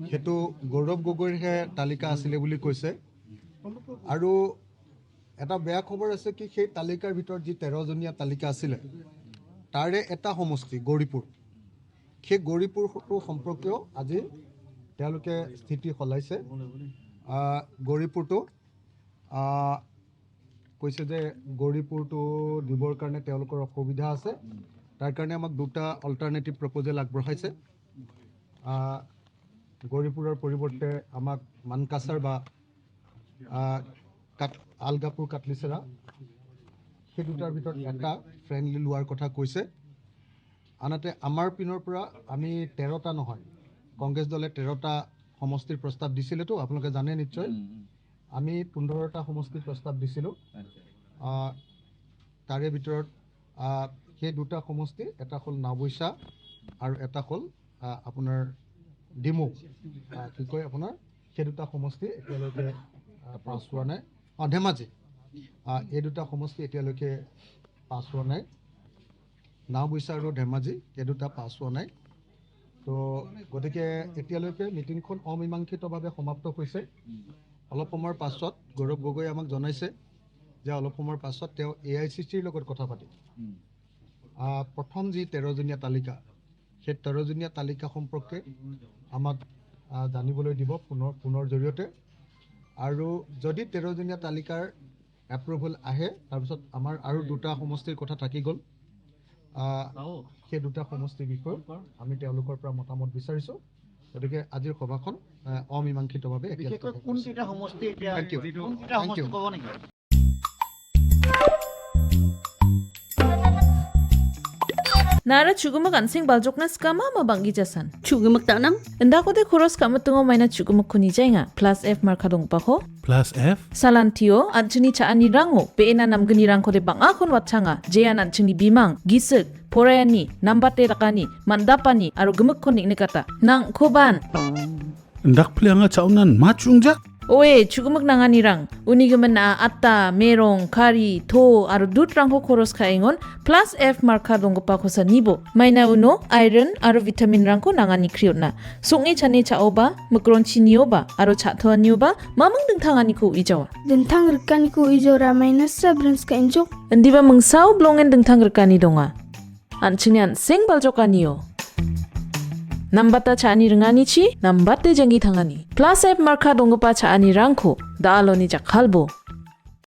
সেইটো গৌৰৱ গগৈৰহে তালিকা আছিলে বুলি কৈছে আৰু এটা বেয়া খবৰ আছে কি সেই তালিকাৰ ভিতৰত যি 13জনীয়া তালিকা আছিলে তাৰে এটা সমষ্টি গৌৰীপুৰ সেই গৌৰীপুৰটো সম্পৰ্কীয় আজি তেওঁলোকে স্থিতি সলাইছে গৌৰীপুৰটো কৈছে যে গৌৰীপুৰটো দিবৰ কাৰণে তেওঁলোকৰ অসুবিধা আছে তাৰ কাৰণে আমাক দুটা অল্টাৰনেটিভ প্ৰপ'জেল আগবঢ়াইছে গৌৰীপুৰৰ পৰিৱৰ্তে আমাক মানকাছাৰ বা আলগাপুৰ কাটলিচেৰা সেই দুটাৰ ভিতৰত এটা ফ্ৰেণ্ডলি লোৱাৰ কথা কৈছে আনহাতে আমাৰ পিনৰ পৰা আমি 13টা নহয় কংগ্ৰেছ দলে 13টা সমষ্টিৰ প্ৰস্তাৱ দিছিলেতো আপোনালোকে জানে নিশ্চয় আমি 15টা সমষ্টিৰ প্ৰস্তাৱ দিছিলোঁ তাৰে ভিতৰত সেই দুটা সমষ্টি এটা হ'ল নাওবৈচা আৰু এটা হ'ল আপোনাৰ ডিমু কি কয় আপোনাৰ সেই দুটা সমষ্টি এতিয়ালৈকে পাছ হোৱা নাই ধেমাজি এই দুটা সমষ্টি এতিয়ালৈকে পাছ হোৱা নাই নাওবৈচা আৰু ধেমাজি এই দুটা পাছ হোৱা নাই তো গতিকে এতিয়ালৈকে মিটিংখন অমীমাংসিতভাৱে সমাপ্ত হৈছে অলপ সময়ৰ পাছত গৌৰৱ গগৈ আমাক জনাইছে যে অলপ সময়ৰ পাছত তেওঁ AICCৰ লগত কথা পাতি প্ৰথম যি 13জনীয়া তালিকা সেই 13জনীয়া তালিকা সম্পৰ্কে আমাক জানিবলৈ দিব পুনৰ জৰিয়তে আৰু যদি 13জনীয়া তালিকাৰ এপ্ৰুভেল আহে তাৰপিছত আমাৰ আৰু দুটা সমষ্টিৰ কথা থাকি গ'ল সেই দুটা সমষ্টিৰ বিষয়ে আমি তেওঁলোকৰ পৰা মতামত বিচাৰিছোঁ গতিকে আজিৰ সভাখন অমীমাংসিতভাৱে Nara chugumag ansing baljok na skama mabanggi jasan. Chugumag tanang? Enda ko de khoros kamutungo may na chugumag kuni jaynga. Plus F markadong pa ko. Plus F? Salantio, anchini chaani rango. Peena namgani rangko de bang akon watchanga. Jayan anchini bimang, gisig, porayani, nambate rakani, mandapani, aro gumag konik nikata. Nang koban. Ndak pili nga chaunan machungja? Oe, chugumag nangani rang. Unigaman na atta, merong, kari, to, aro dut rangko khoros kaingon. Plus F markadong pa ko sa nibo. May na uno, iron, aro vitamin rangko nangani kriot na. Sungi chane chao ba, magronchi niyo ba, aro chatoa niyo ba, mamang dengtangani ko ijawa. Dentang rekan ko ijora minus sabrans ka injok. Hindi ba mangsaw blongen dengtang rekani donga? Anchinian sing baljokaniyo. Nambata chaani rengani chi, nambate janggi tangani. Plus F marka dongpa chaani rangko, daalo ni jakhalbo.